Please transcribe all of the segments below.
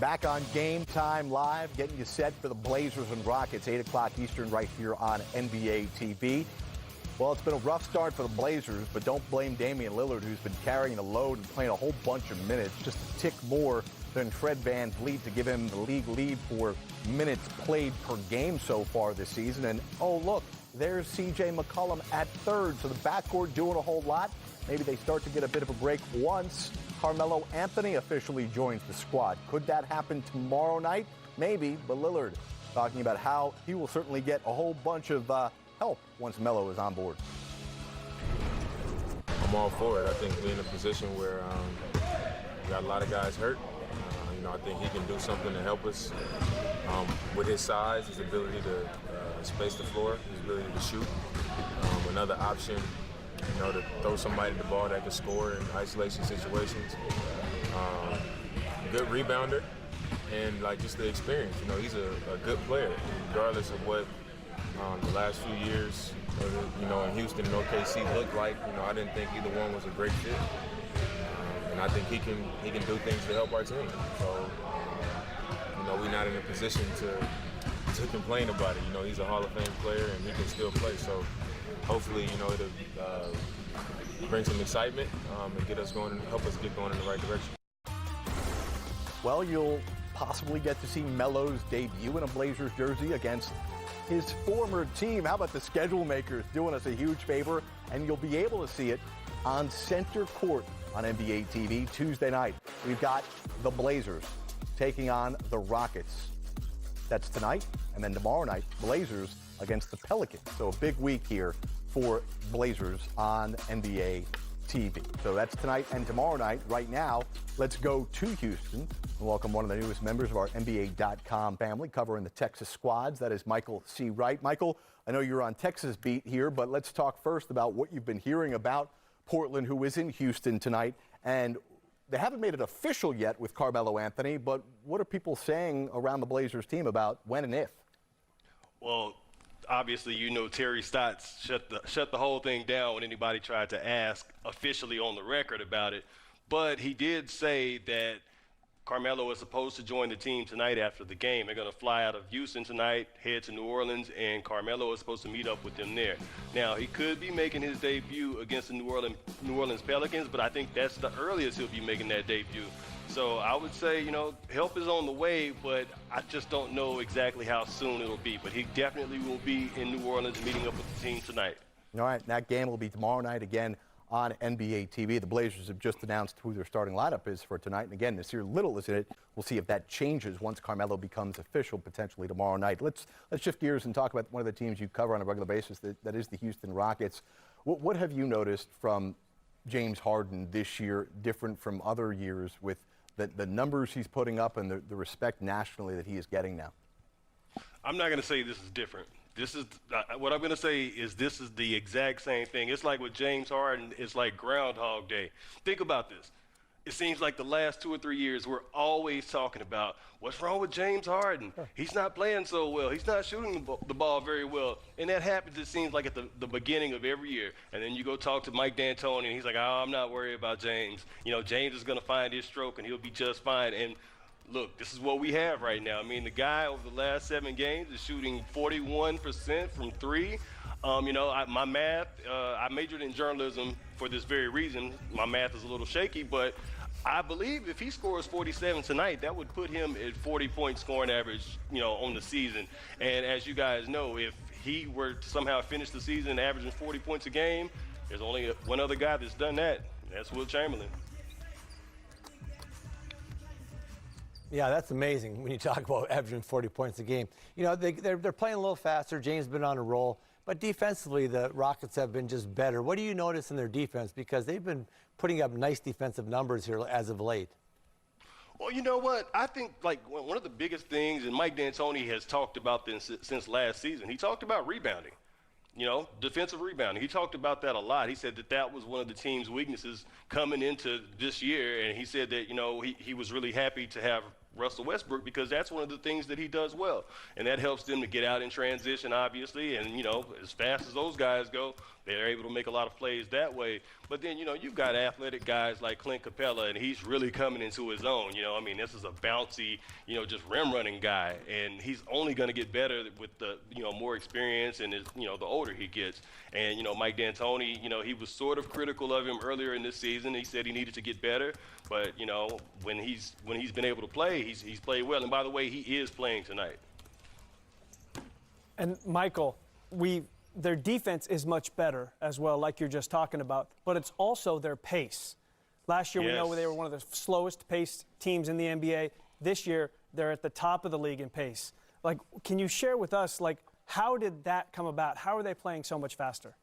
Back on Game Time Live, getting you set for the Blazers and Rockets, 8 o'clock Eastern, right here on NBA TV. Well, it's been a rough start for the Blazers, but don't blame Damian Lillard, who's been carrying the load and playing a whole bunch of minutes, just a tick more than Fred VanVleet to give him the league lead for minutes played per game so far this season. And, oh, look, there's C.J. McCollum at third, so the backcourt doing a whole lot. Maybe they start to get a bit of a break once Carmelo Anthony officially joins the squad. Could that happen tomorrow night? Maybe, but Lillard talking about how he will certainly get a whole bunch of help once Melo is on board. I'm all for it. I think we're in a position where we got a lot of guys hurt. I think he can do something to help us with his size, his ability to space the floor, his ability to shoot. Another option, to throw somebody the ball that can score in isolation situations. Good rebounder, and just the experience. He's a good player, regardless of what the last few years, in Houston and OKC looked like. I didn't think either one was a great fit. And I think he can do things to help our team. So, we're not in a position to complain about it. He's a Hall of Fame player and he can still play. So, hopefully, it'll bring some excitement and get us going and help us get going in the right direction. Well, you'll possibly get to see Melo's debut in a Blazers jersey against his former team. How about the schedule makers doing us a huge favor? And you'll be able to see it on center court on NBA TV Tuesday night. We've got the Blazers taking on the Rockets. That's tonight. And then tomorrow night, Blazers against the Pelicans. So a big week here for Blazers on NBA TV. So that's tonight and tomorrow night. Right now, let's go to Houston and welcome one of the newest members of our NBA.com family covering the Texas squads. That is Michael C. Wright. Michael, I know you're on Texas beat here, but let's talk first about what you've been hearing about Portland, who is in Houston tonight. And they haven't made it official yet with Carmelo Anthony, but what are people saying around the Blazers team about when and if? Well, obviously, Terry Stotts shut the whole thing down when anybody tried to ask officially on the record about it. But he did say that Carmelo is supposed to join the team tonight after the game. They're going to fly out of Houston tonight, head to New Orleans, and Carmelo is supposed to meet up with them there. Now, he could be making his debut against the New Orleans Pelicans, but I think that's the earliest he'll be making that debut. So I would say, help is on the way, but I just don't know exactly how soon it'll be. But he definitely will be in New Orleans meeting up with the team tonight. All right, that game will be tomorrow night again on NBA TV. The Blazers have just announced who their starting lineup is for tonight. And again, Nasir Little is in it. We'll see if that changes once Carmelo becomes official, potentially tomorrow night. Let's shift gears and talk about one of the teams you cover on a regular basis, that is the Houston Rockets. What have you noticed from James Harden this year, different from other years, with the numbers he's putting up and the respect nationally that he is getting now? I'm not going to say this is different. This is what I'm going to say is this is the exact same thing. It's like with James Harden, it's like Groundhog Day. Think about this. It seems like the last 2 or 3 years, we're always talking about what's wrong with James Harden. He's not playing so well. He's not shooting the ball very well. And that happens, it seems like, at the beginning of every year. And then you go talk to Mike D'Antoni, and he's like, I'm not worried about James. James is going to find his stroke, and he'll be just fine. And look, this is what we have right now. I mean, the guy over the last 7 games is shooting 41% from 3. My math, I majored in journalism for this very reason. My math is a little shaky, but I believe if he scores 47 tonight, that would put him at 40-point scoring average, on the season. And as you guys know, if he were to somehow finish the season averaging 40 points a game, there's only one other guy that's done that, and that's Will Chamberlain. Yeah, that's amazing when you talk about averaging 40 points a game. They're playing a little faster. James has been on a roll. But defensively, the Rockets have been just better. What do you notice in their defense? Because they've been putting up nice defensive numbers here as of late. Well, you know what? I think, one of the biggest things, and Mike D'Antoni has talked about this since last season, he talked about rebounding. Defensive rebounding. He talked about that a lot. He said that was one of the team's weaknesses coming into this year, and he said that, he was really happy to have Russell Westbrook because that's one of the things that he does well. And that helps them to get out in transition, obviously, and, as fast as those guys go, They're able to make a lot of plays that way. But then, you've got athletic guys like Clint Capella, and he's really coming into his own. This is a bouncy, just rim running guy, and he's only going to get better with the, more experience and the older he gets. And, Mike D'Antoni, he was sort of critical of him earlier in this season. He said he needed to get better, but, when he's been able to play, he's played well. And by the way, he is playing tonight. And Michael, their defense is much better as well, like you're just talking about, but it's also their pace. Last year, we know they were one of the slowest paced teams in the NBA. This year, they're at the top of the league in pace. Like, can you share with us, how did that come about? How are they playing so much faster?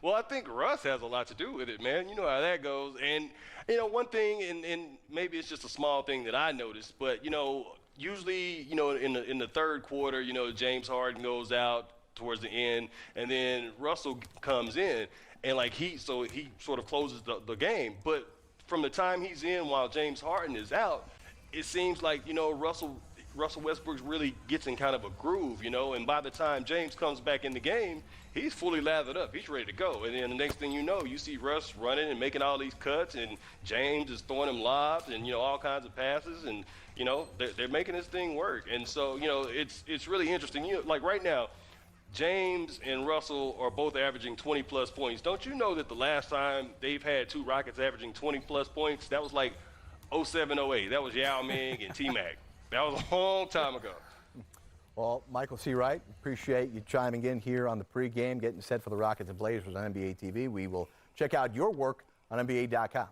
Well, I think Russ has a lot to do with it, man. You know how that goes. And, one thing, and maybe it's just a small thing that I noticed, but, usually, in the third quarter, James Harden goes out towards the end, and then Russell comes in, and he sort of closes the game. But from the time he's in while James Harden is out, it seems like, Russell Westbrook really gets in kind of a groove, and by the time James comes back in the game, he's fully lathered up. He's ready to go. And then the next thing you know, you see Russ running and making all these cuts, and James is throwing him lobs and, all kinds of passes, and, they're making this thing work. And so, it's really interesting. Like right now, James and Russell are both averaging 20-plus points. Don't you know that the last time they've had two Rockets averaging 20-plus points, that was like 07-08. That was Yao Ming and T-Mac. That was a long time ago. Well, Michael C. Wright, appreciate you chiming in here on the pregame, getting set for the Rockets and Blazers on NBA TV. We will check out your work on NBA.com.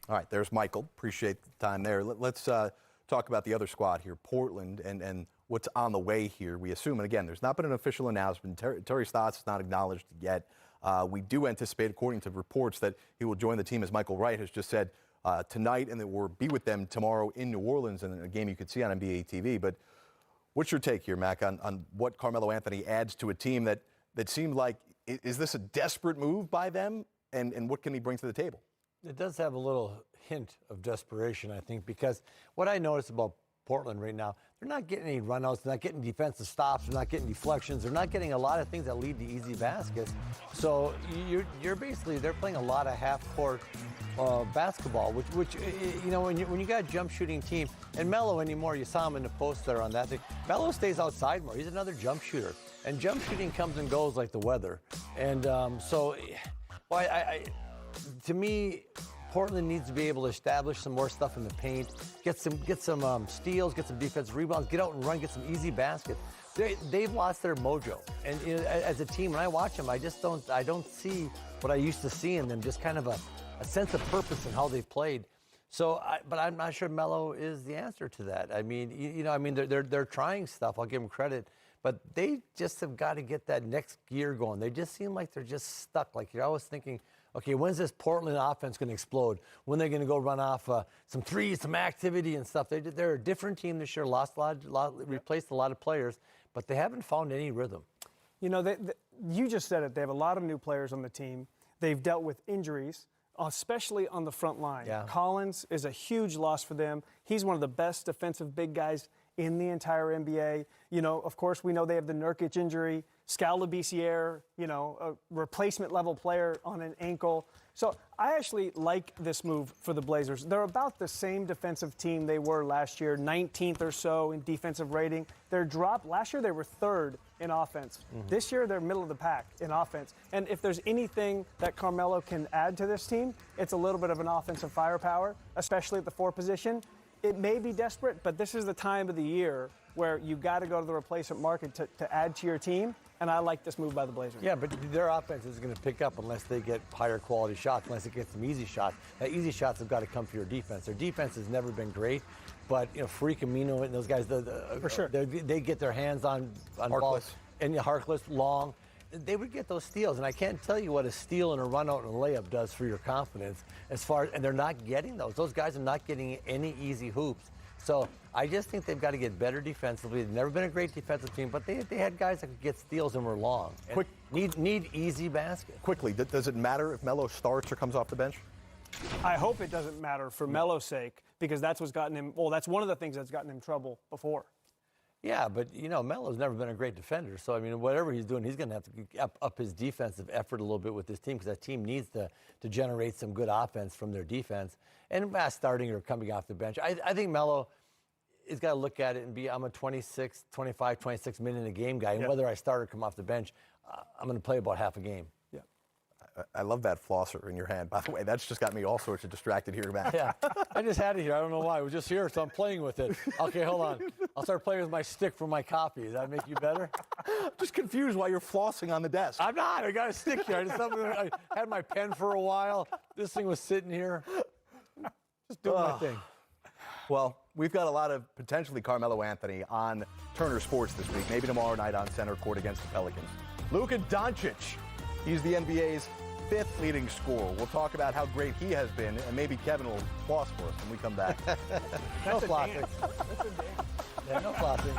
All right, there's Michael. Appreciate the time there. Let's talk about the other squad here, Portland, and what's on the way here. We assume, and again, there's not been an official announcement. Terry Stotts is not acknowledged yet. We do anticipate, according to reports, that he will join the team, as Michael Wright has just said, tonight, and that we'll be with them tomorrow in New Orleans in a game you could see on NBA TV. But what's your take here, Mac, on what Carmelo Anthony adds to a team that seemed like, is this a desperate move by them, and what can he bring to the table? It does have a little hint of desperation, I think, because what I notice about Portland right now, they're not getting any runouts, they're not getting defensive stops, they're not getting deflections, they're not getting a lot of things that lead to easy baskets. So you're basically, they're playing a lot of half-court basketball, which when you got a jump shooting team, and Melo anymore, you saw him in the post there on that thing. Melo stays outside more. He's another jump shooter, and jump shooting comes and goes like the weather. And to me, Portland needs to be able to establish some more stuff in the paint, get some steals, get some defensive rebounds, get out and run, get some easy baskets. They've lost their mojo, and as a team, when I watch them, I don't see what I used to see in them. Just kind of a sense of purpose in how they've played. So, but I'm not sure Melo is the answer to that. I mean, they're trying stuff. I'll give them credit, but they just have got to get that next gear going. They just seem like they're just stuck. Like you're always thinking, okay, when's this Portland offense going to explode? When they're going to go run off some threes, some activity and stuff? They're a different team this year. Replaced a lot of players, but they haven't found any rhythm. You just said it. They have a lot of new players on the team. They've dealt with injuries, especially on the front line. Yeah. Collins is a huge loss for them. He's one of the best defensive big guys in the entire NBA. Of course, we know they have the Nurkic injury. Scalabiciere, a replacement level player on an ankle. So I actually like this move for the Blazers. They're about the same defensive team they were last year, 19th or so in defensive rating. Their drop, last year they were third in offense. Mm-hmm. This year they're middle of the pack in offense. And if there's anything that Carmelo can add to this team, it's a little bit of an offensive firepower, especially at the 4 position. It may be desperate, but this is the time of the year where you got to go to the replacement market to add to your team. And I like this move by the Blazers. Yeah, but their offense is going to pick up unless they get higher quality shots, unless it gets some easy shots. That easy shots have got to come for your defense. Their defense has never been great, but Freak, Amino, and those guys, for sure, they get their hands on balls. And Harkless, Long, they would get those steals. And I can't tell you what a steal and a run out and a layup does for your confidence. And they're not getting those. Those guys are not getting any easy hoops. So I just think they've got to get better defensively. They've never been a great defensive team, but they had guys that could get steals and were long. Need easy baskets. Quickly, does it matter if Melo starts or comes off the bench? I hope it doesn't matter for Melo's sake, because that's what's gotten him. Well, that's one of the things that's gotten him trouble before. Yeah, but, Melo's never been a great defender. So, I mean, whatever he's doing, he's going to have to up his defensive effort a little bit with this team because that team needs to generate some good offense from their defense. And starting or coming off the bench. I think Melo has got to look at it and I'm a 26 minute a game guy. And whether I start or come off the bench, I'm going to play about half a game. Yeah. I love that flosser in your hand, by the way. That's just got me all sorts of distracted here, Matt. Yeah, I just had it here. I don't know why. It was just here, so I'm playing with it. Okay, hold on. I'll start playing with my stick for my coffee. Does that make you better? I'm just confused why you're flossing on the desk. I'm not. I got a stick here. I had my pen for a while. This thing was sitting here. Just doing my thing. Well, we've got a lot of potentially Carmelo Anthony on Turner Sports this week, maybe tomorrow night on center court against the Pelicans. Luka Doncic, he's the NBA's 5th leading scorer. We'll talk about how great he has been, and maybe Kevin will floss for us when we come back. No flossing. Yeah, no flossing.